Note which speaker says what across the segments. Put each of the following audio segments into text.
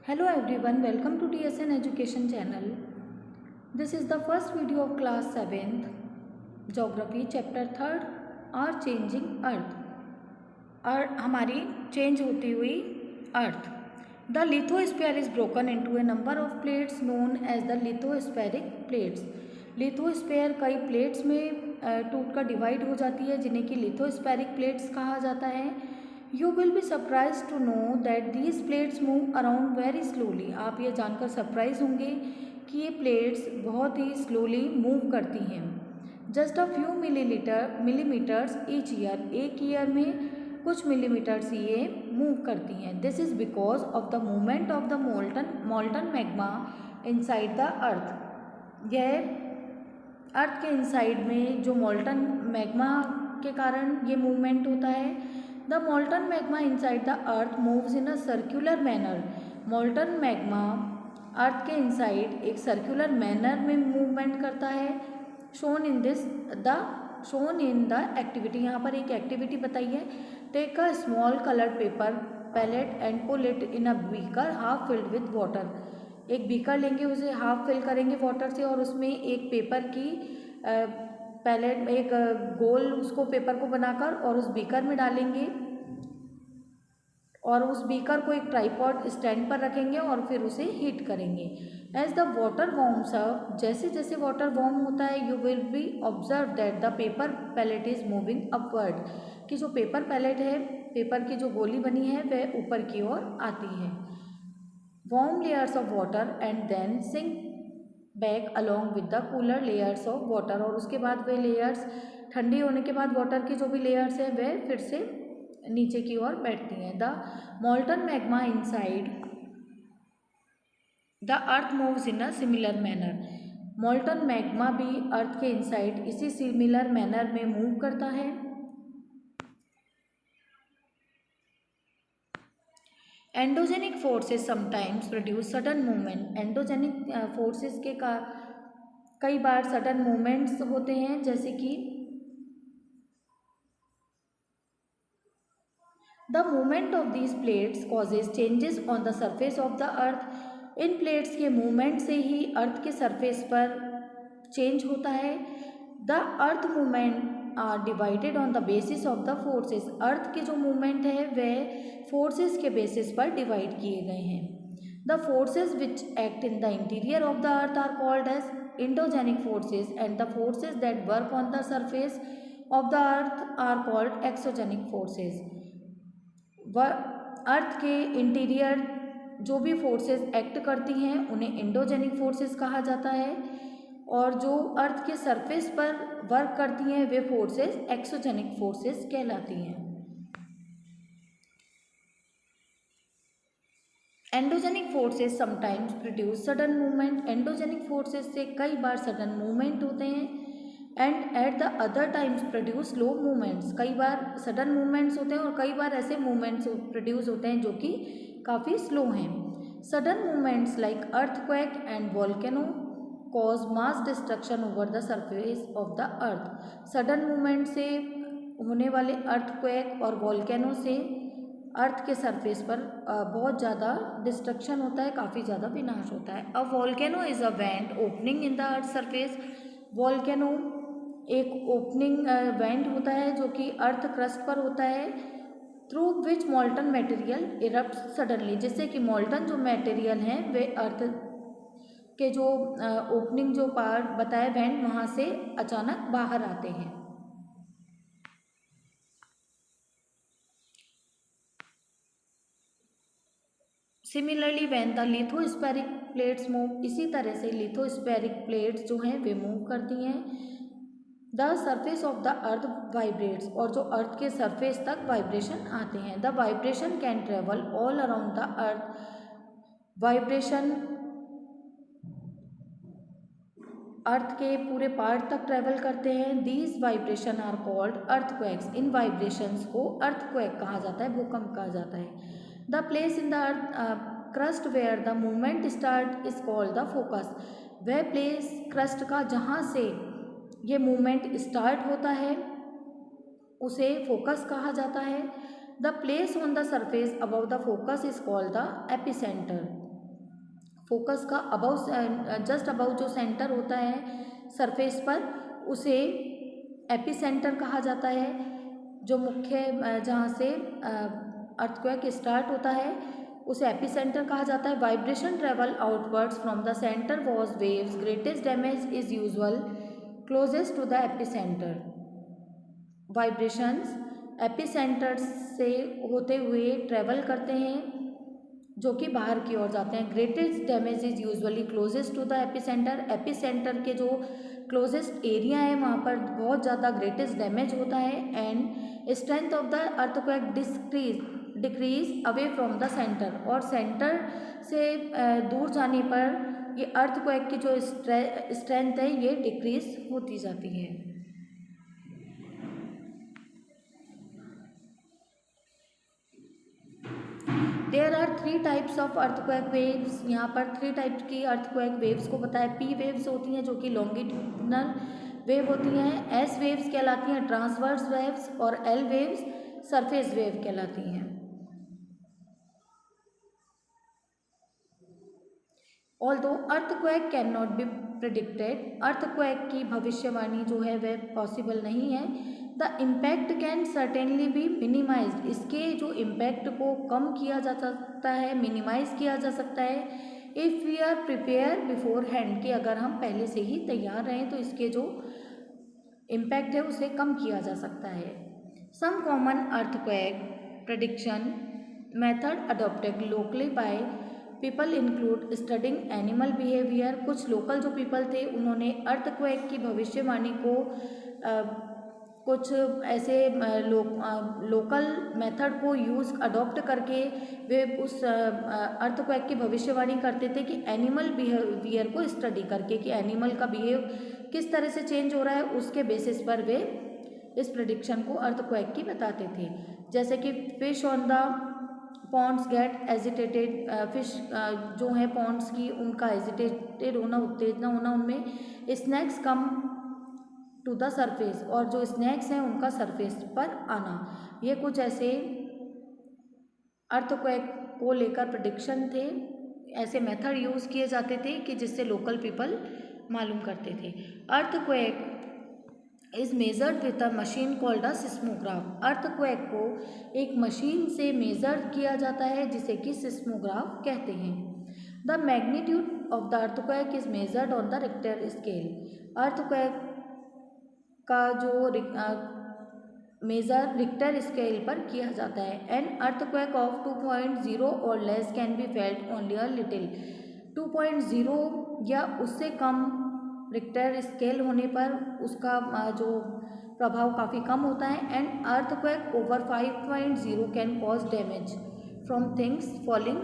Speaker 1: Hello everyone, welcome to TSN Education channel. This is the first video of class 7th Geography chapter 3rd और Changing Earth और हमारी change होती हुई अर्थ. The lithosphere is broken into a number of plates known as the lithospheric plates. Lithosphere कई plates में टूट कर divide हो जाती है जिन्हें कि लिथोस्फेरिक प्लेट्स कहा जाता है. You will be surprise to know that these plates move around very slowly. आप ये जानकर सरप्राइज होंगे कि ये प्लेट्स बहुत ही स्लोली मूव करती हैं. Just a few millimetres each year. एक ईयर में कुछ मिलीमीटर्स ये मूव करती हैं. This is because of the movement of the molten magma inside the अर्थ. यह अर्थ के इनसाइड में जो मोल्टन मैग्मा के कारण ये मूवमेंट होता है. The molten magma inside the earth moves in a circular manner. Molten magma earth के इनसाइड एक सर्कुलर मैनर में मूवमेंट करता है. Shown in the activity. यहाँ पर एक एक्टिविटी बताई है. Take a small coloured paper pellet and pull it in a beaker half filled with water. एक बीकर लेंगे, उसे हाफ फिल करेंगे वाटर से और उसमें एक पेपर की पैलेट एक गोल उसको पेपर को बनाकर और उस बीकर में डालेंगे और उस बीकर को एक ट्राइपॉड स्टैंड पर रखेंगे और फिर उसे हीट करेंगे. As the water warms up. जैसे जैसे वाटर वार्म होता है you will be observe that the paper pellet is moving upward. कि जो पेपर पैलेट है, पेपर की जो गोली बनी है वह ऊपर की ओर आती है. Warm layers of water and then sink back along with the cooler layers of water. और उसके बाद वे लेयर्स ठंडी होने के बाद वाटर की जो भी लेयर्स हैं वह फिर से नीचे की ओर बैठती हैं. The molten magma inside the earth moves in a similar manner. Molten magma भी अर्थ के इनसाइड इसी सिमिलर मैनर में मूव करता है. Endogenic forces sometimes produce sudden movement. Endogenic forces के कई बार सडन मूवमेंट्स होते हैं, जैसे कि the movement of these plates causes changes on the surface of the earth. इन प्लेट्स के मूवमेंट से ही अर्थ के सरफेस पर चेंज होता है. The earth movement are divided on the basis of the forces. Earth के जो मूवमेंट है वह फोर्सेस के बेसिस पर डिवाइड किए गए हैं. The forces which act in the interior of the earth are called as endogenic forces and the forces that work on the surface of the earth are called exogenic forces. Earth के interior जो भी forces act करती हैं उन्हें endogenic forces कहा जाता है और जो अर्थ के सरफेस पर वर्क करती हैं वे फोर्सेस एक्सोजेनिक फोर्सेस कहलाती हैं. Endogenic forces sometimes produce sudden movement. Endogenic forces से कई बार सडन मूवमेंट होते हैं. And at the other times produce slow movements. कई बार सडन मूवमेंट्स होते हैं और कई बार ऐसे मूवमेंट्स प्रोड्यूस होते हैं जो कि काफ़ी स्लो हैं. Sudden movements like earthquake and volcano cause mass destruction over the surface of the earth. Sudden movement से होने वाले अर्थक्वेक और वॉल्केनो से अर्थ के सरफेस पर बहुत ज़्यादा डिस्ट्रक्शन होता है, काफ़ी ज़्यादा विनाश होता है. A volcano is a vent opening in the earth surface. Volcano एक ओपनिंग वेंट होता है जो कि अर्थ क्रस्ट पर होता है. Through which molten material erupt suddenly. जिससे कि मॉल्टन जो मटेरियल हैं वे अर्थ के जो ओपनिंग जो पार्ट बताए वेंट वहाँ से अचानक बाहर आते हैं. Similarly when the lithospheric plates move. इसी तरह से लिथोस्फेरिक प्लेट्स जो हैं वे मूव करती हैं. The surface of the earth vibrates. और जो अर्थ के सरफेस तक वाइब्रेशन आते हैं. The vibration can travel all around the earth. Vibration earth के पूरे पार्ट तक ट्रेवल करते हैं. These vibration are called earthquakes. इन वाइब्रेशंस को अर्थक्वेक कहा जाता है, भूकंप कहा जाता है. The place in the earth crust where the movement start is called the focus. वह प्लेस क्रस्ट का जहाँ से ये मूवमेंट स्टार्ट होता है उसे फोकस कहा जाता है. The place on the surface above the focus is called the epicentre. Focus का अबाउ जस्ट अबाउ जो सेंटर होता है सरफेस पर, उसे एपिसेंटर कहा जाता है। जो मुख्य जहाँ से अर्थक्वेक स्टार्ट होता है उसे एपिसेंटर कहा जाता है। Vibration travel outwards from the centre was waves, greatest damage is usual closest to the epicentre. Vibrations epicentre से होते हुए ट्रेवल करते हैं जो कि बाहर की ओर जाते हैं। Greatest damage is usually closest to the epicentre. Epicentre के जो क्लोजेस्ट एरिया है वहाँ पर बहुत ज़्यादा ग्रेटेस्ट डैमेज होता है। And strength of the earthquake decrease away from the centre, और सेंटर से दूर जाने पर ये अर्थक्वेक की जो स्ट्रेंथ है ये डिक्रीज होती जाती है। There are 3 types of earthquake waves. यहाँ पर 3 टाइप्स की अर्थक्वेक वेव्स को बताया। पी वेव्स होती हैं जो कि लॉन्गिट्यूडनल वेव होती हैं, एस वेव्स कहलाती हैं ट्रांसवर्स वेव्स, और एल वेव्स सरफेस वेव कहलाती हैं। Although earthquake can not be predicted, earthquake की भविष्यवाणी जो है वह पॉसिबल नहीं है। The impact can certainly B minimised, इसके जो इम्पैक्ट को कम किया जा सकता है, मिनिमाइज किया जा सकता है। If we are prepare beforehand, कि अगर हम पहले से ही तैयार रहें तो इसके जो इम्पैक्ट है उसे कम किया जा सकता है। Some common earthquake prediction method adopted locally by people include studying animal behaviour. कुछ लोकल जो पीपल थे उन्होंने अर्थक्वेक की भविष्यवाणी को कुछ ऐसे लोकल मेथड को यूज़ अडॉप्ट करके वे उस अर्थक्वेक की भविष्यवाणी करते थे कि एनिमल बिहेवियर को स्टडी करके कि एनिमल का बिहेव किस तरह से चेंज हो रहा है, उसके बेसिस पर वे इस प्रेडिक्शन को अर्थक्वेक की बताते थे। जैसे कि fish on the ponds get agitated, fish जो है पॉन्ड्स की उनका एजिटेटेड होना, उत्तेजना होना उनमें, snakes come to the surface, और जो स्नैक्स हैं उनका सरफेस पर आना। ये कुछ ऐसे अर्थक्वेक को लेकर प्रेडिक्शन थे, ऐसे मेथड यूज़ किए जाते थे कि जिससे लोकल पीपल मालूम करते थे। Earthquake is measured with a machine called a seismograph. Earthquake को एक मशीन से मेजर किया जाता है जिसे कि सिस्मोग्राफ कहते हैं। The magnitude of the earthquake is measured on the Richter scale. Earthquake का जो मेजर रिक्टर स्केल पर किया जाता है। एन अर्थक्वेक ऑफ 2.0 और less can be felt only a little. 2.0 या उससे कम रिक्टर स्केल होने पर उसका जो प्रभाव काफ़ी कम होता है। And earthquake over 5.0 can cause damage from things falling,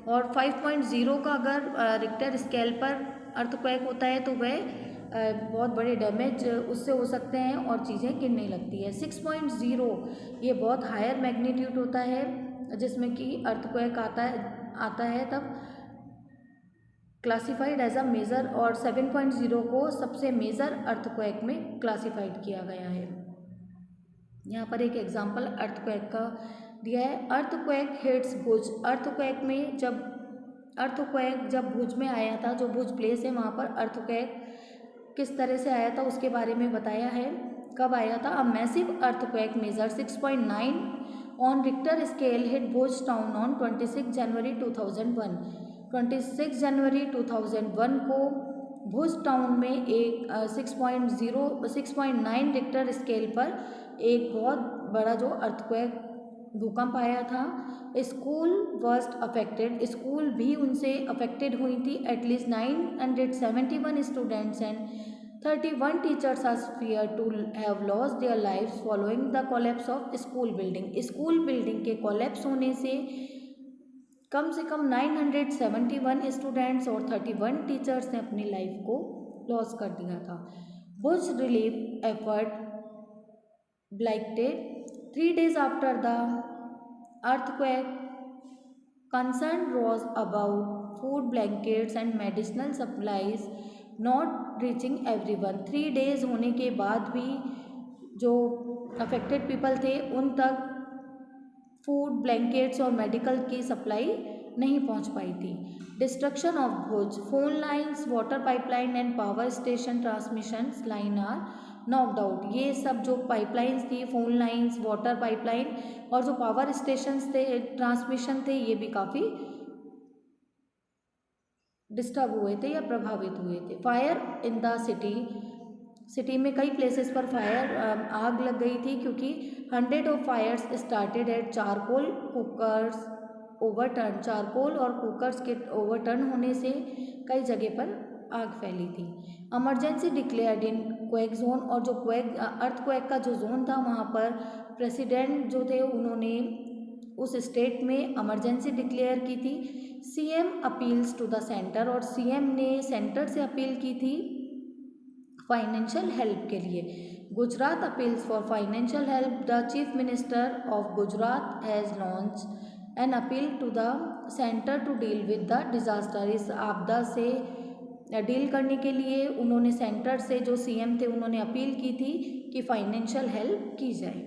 Speaker 1: और 5.0 का अगर रिक्टर स्केल पर अर्थक्वेक होता है तो वह बहुत बड़े डैमेज उससे हो सकते हैं और चीज़ें गिरने लगती है। 6.0 ये बहुत हायर मैग्नीट्यूड होता है जिसमें कि अर्थक्वेक आता है तब क्लासिफाइड एज अ मेजर, और 7.0 को सबसे मेजर अर्थक्वेक में क्लासिफाइड किया गया है। यहाँ पर एक एग्जांपल अर्थक्वेक का दिया है। अर्थक्वेक हिट्स भुज। अर्थक्वेक में जब भुज में आया था, जो भुज प्लेस है वहाँ पर अर्थक्वेक किस तरह से आया था उसके बारे में बताया है। कब आया था? A massive earthquake measure 6.9 on Richter scale hit Bhuj town on 26 जनवरी 2001। 26 जनवरी 2001 को भुज टाउन में एक 6.9 रिक्टर स्केल पर एक बहुत बड़ा जो अर्थक्वेक भूकंप आया था। स्कूल वर्स्ट अफेक्टेड, स्कूल भी उनसे अफेक्टेड हुई थी। At least 971 students and 31 teachers are feared to have lost their lives following the collapse of school building. School building के कोलैप्स होने से कम 971 स्टूडेंट्स और 31 टीचर्स ने अपनी लाइफ को लॉस कर दिया था। भुज relief effort blighted 3 days after the earthquake. Concern was about food, blankets and medicinal supplies not reaching everyone. 3 days होने के बाद भी जो अफेक्टेड पीपल थे उन तक फूड, ब्लैंकेट्स और मेडिकल की सप्लाई नहीं पहुंच पाई थी। Destruction of Bhuj, phone lines, water pipeline and power station transmission line are knocked out. ये सब जो पाइपलाइंस थी, फोन लाइन्स, वाटर पाइपलाइन और जो पावर स्टेशंस थे, ट्रांसमिशन थे, ये भी काफ़ी डिस्टर्ब हुए थे या प्रभावित हुए थे। फायर इन द सिटी में कई प्लेसेस पर फायर आग लग गई थी, क्योंकि 100 of fires started at charcoal cookers overturn. Charcoal और कुकर्स के ओवरटर्न होने से कई जगह पर आग फैली थी। Emergency declared in quake zone, और जो अर्थक्वेक का जो जोन था वहाँ पर प्रेसिडेंट जो थे उन्होंने उस स्टेट में इमरजेंसी डिक्लेयर की थी। CM appeals to the centre, और सीएम ने सेंटर से अपील की थी फाइनेंशियल हेल्प के लिए। Gujarat appeals for financial help. The chief minister of Gujarat has launch an appeal to the centre to deal with the disaster. इस आपदा से डील करने के लिए उन्होंने सेंटर से, जो सीएम थे, उन्होंने अपील की थी कि फाइनेंशियल हेल्प की जाए।